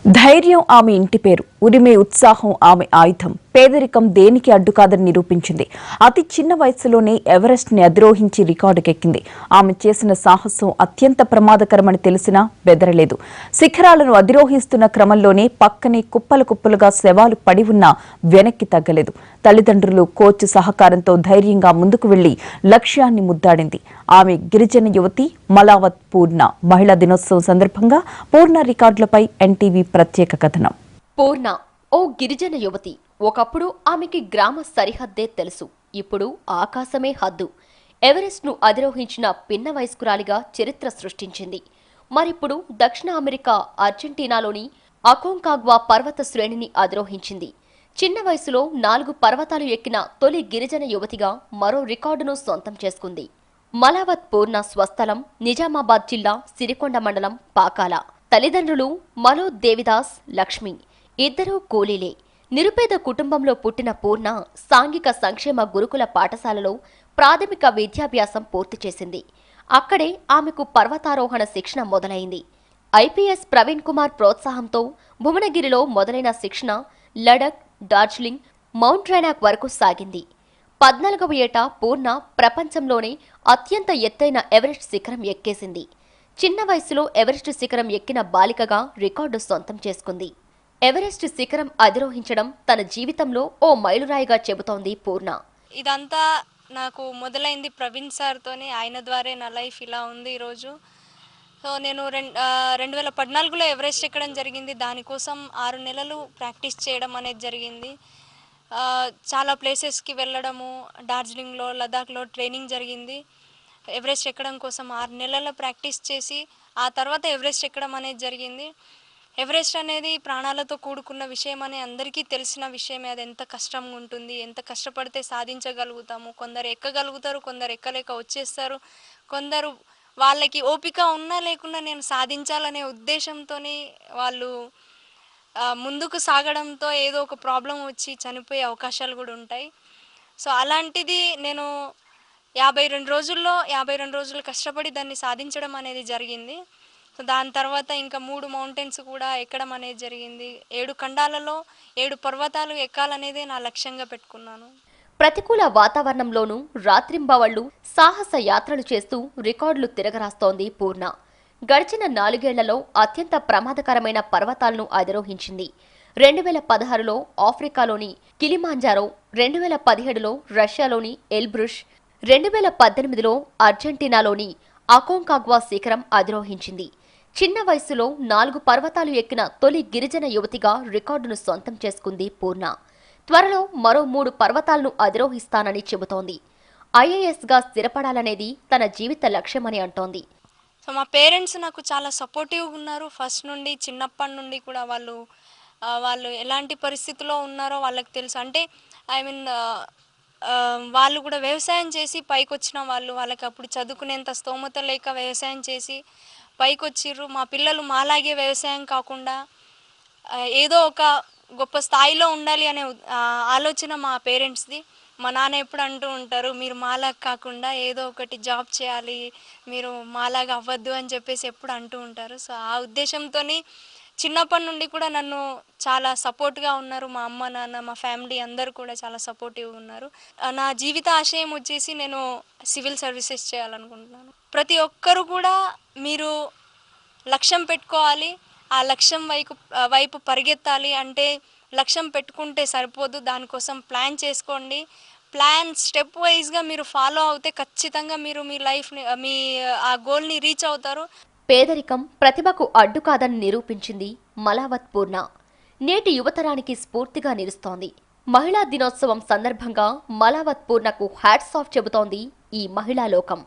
ధైర్యం ఆమె ఇంటి పేరు, ఉరిమే ఉత్సాహం ఆమె ఆయుధం. పేదరికం దేనికి అడ్డు కాదని నిరూపించింది. అతి చిన్న వయసులోనే ఎవరెస్ట్ ని అధిరోహించి రికార్డుకెక్కింది. ఆమె చేసిన సాహసం అత్యంత ప్రమాదకరమని తెలిసినా బెదరలేదు. శిఖరాలను అధిరోహిస్తున్న క్రమంలోనే పక్కనే కుప్పలు కుప్పలుగా శవాలు పడి ఉన్నా వెనక్కి తగ్గలేదు. తల్లిదండ్రులు, కోచ్ సహకారంతో ధైర్యంగా ముందుకు వెళ్లి లక్ష్యాన్ని ముద్దాడింది. ఆమె గిరిజన యువతి మలావత్ పూర్ణ. మహిళా దినోత్సవం సందర్భంగా పూర్ణ రికార్డులపై ఎన్టీవీ ప్రత్యేక కథనం. పూర్ణ ఓ గిరిజన యువతి. ఒకప్పుడు ఆమెకి గ్రామ సరిహద్దే తెలుసు. ఇప్పుడు ఆకాశమే హద్దు. ఎవరెస్ట్ ను అధిరోహించిన పిన్న వయస్కురాలిగా చరిత్ర సృష్టించింది. మరిప్పుడు దక్షిణ అమెరికా అర్జెంటీనాలోని అకోంకాగ్వా పర్వత శ్రేణిని అధిరోహించింది. చిన్న వయసులో 4 పర్వతాలు ఎక్కిన తొలి గిరిజన యువతిగా మరో రికార్డును సొంతం చేసుకుంది. మలావత్ పూర్ణ స్వస్థలం నిజామాబాద్ జిల్లా సిరికొండ మండలం పాకాల. తల్లిదండ్రులు మలో దేవిదాస్, లక్ష్మి. ఇద్దరూ కూలీలే. నిరుపేద కుటుంబంలో పుట్టిన పూర్ణ సాంఘిక సంక్షేమ గురుకుల పాఠశాలలో ప్రాథమిక విద్యాభ్యాసం పూర్తి చేసింది. అక్కడే ఆమెకు పర్వతారోహణ శిక్షణ మొదలైంది. ఐపీఎస్ ప్రవీణ్ కుమార్ ప్రోత్సాహంతో భువనగిరిలో మొదలైన శిక్షణ లడక్, డార్జిలింగ్, మౌంట్ రైనాక్ వరకు సాగింది. 14వ ఏట పూర్ణ ప్రపంచంలోనే అత్యంత ఎత్తైన ఎవరెస్ట్ శిఖరం ఎక్కేసింది. చిన్న వయసులో ఎవరెస్ట్ శిఖరం ఎక్కిన బాలికగా రికార్డు సొంతం చేసుకుంది. ఎవరెస్ట్ శిఖరం అధిరోహించడం తన జీవితంలో ఓ మైలురాయిగా చెబుతోంది పూర్ణ. ఇదంతా నాకు మొదలైంది ప్రవీణ్ సార్తోనే. ఆయన ద్వారా నా లైఫ్ ఇలా ఉంది ఈరోజు. సో నేను 2014లో ఎవరెస్ట్ ఎక్కడం జరిగింది. దానికోసం 6 నెలలు ప్రాక్టీస్ చేయడం అనేది జరిగింది. చాలా ప్లేసెస్కి వెళ్ళడము, డార్జిలింగ్లో, లదాఖ్లో ట్రైనింగ్ జరిగింది. ఎవరెస్ట్ ఎక్కడం కోసం 6 నెలల ప్రాక్టీస్ చేసి ఆ తర్వాత ఎవరెస్ట్ ఎక్కడం అనేది జరిగింది. ఎవరెస్ట్ అనేది ప్రాణాలతో కూడుకున్న విషయం అని అందరికీ తెలిసిన విషయమే. అది ఎంత కష్టంగా ఉంటుంది, ఎంత కష్టపడితే సాధించగలుగుతాము. కొందరు ఎక్కగలుగుతారు, కొందరు ఎక్కలేక వచ్చేస్తారు. కొందరు వాళ్ళకి ఓపిక ఉన్నా లేకున్నా నేను సాధించాలనే ఉద్దేశంతో వాళ్ళు ముందుకు సాగడంతో ఏదో ఒక ప్రాబ్లం వచ్చి చనిపోయే అవకాశాలు కూడా ఉంటాయి. సో అలాంటిది నేను 52 రోజులు కష్టపడి దాన్ని సాధించడం అనేది జరిగింది. సో దాని తర్వాత ఇంకా 3 మౌంటైన్స్ కూడా ఎక్కడం అనేది జరిగింది. 7 ఖండాలలో 7 పర్వతాలు ఎక్కాలనేదే నా లక్ష్యంగా పెట్టుకున్నాను. ప్రతికూల వాతావరణంలోనూ రాత్రింబవళ్లు సాహస యాత్రలు చేస్తూ రికార్డులు తిరగరాస్తోంది పూర్ణ. గడిచిన 4 ఏళ్లలో అత్యంత ప్రమాదకరమైన పర్వతాలను అధిరోహించింది. 2016లో ఆఫ్రికాలోని కిలిమాంజారో, 2017లో రష్యాలోని ఎల్బ్రుష్, 2018లో అర్జెంటీనాలోని అకోంకాగ్వా శిఖరం అధిరోహించింది. చిన్న వయసులో 4 పర్వతాలు ఎక్కిన తొలి గిరిజన యువతిగా రికార్డును సొంతం చేసుకుంది పూర్ణ. త్వరలో మరో 3 పర్వతాలను అధిరోహిస్తానని చెబుతోంది. ఐఏఎస్గా స్థిరపడాలనేది తన జీవిత లక్ష్యమని అంటోంది. సో మా పేరెంట్స్ నాకు చాలా సపోర్టివ్గా ఉన్నారు. ఫస్ట్ నుండి, చిన్నప్పటి నుండి కూడా వాళ్ళు ఎలాంటి పరిస్థితిలో ఉన్నారో వాళ్ళకి తెలుసు. అంటే వాళ్ళు కూడా వ్యవసాయం చేసి పైకి వచ్చిన వాళ్ళు. వాళ్ళకి అప్పుడు చదువుకునేంత స్తోమత లేక వ్యవసాయం చేసి పైకి వచ్చిర్రు. మా పిల్లలు మాలాగే వ్యవసాయం కాకుండా ఏదో ఒక గొప్ప స్థాయిలో ఉండాలి అనే ఆలోచన మా పేరెంట్స్ది. మా నాన్న ఎప్పుడు అంటూ ఉంటారు, మీరు మాలాగా కాకుండా ఏదో ఒకటి జాబ్ చేయాలి, మీరు మాలాగా అవ్వద్దు అని చెప్పేసి ఎప్పుడు అంటూ ఉంటారు. సో ఆ ఉద్దేశంతో చిన్నప్పటి నుండి కూడా నన్ను చాలా సపోర్ట్గా ఉన్నారు. మా అమ్మ, నాన్న, మా ఫ్యామిలీ అందరూ కూడా చాలా సపోర్టివ్గా ఉన్నారు. నా జీవిత ఆశయం వచ్చేసి నేను సివిల్ సర్వీసెస్ చేయాలనుకుంటున్నాను. ప్రతి ఒక్కరు కూడా మీరు లక్ష్యం పెట్టుకోవాలి, ఆ లక్ష్యం వైపు పరిగెత్తాలి. అంటే లక్ష్యం పెట్టుకుంటే సరిపోదు, దానికోసం ప్లాన్ చేసుకోండి. ప్లాన్ స్టెప్ వైజ్గా మీరు ఫాలో అవుతే ఖచ్చితంగా మీరు మీ లైఫ్ని, మీ ఆ గోల్ని రీచ్ అవుతారు. పేదరికం ప్రతిభకు అడ్డు కాదని నిరూపించింది మలావత్ పూర్ణ. నేటి యువతరానికి స్ఫూర్తిగా నిలుస్తోంది. మహిళా దినోత్సవం సందర్భంగా మలావత్ పూర్ణకు హ్యాట్స్ ఆఫ్ చెబుతోంది ఈ మహిళా లోకం.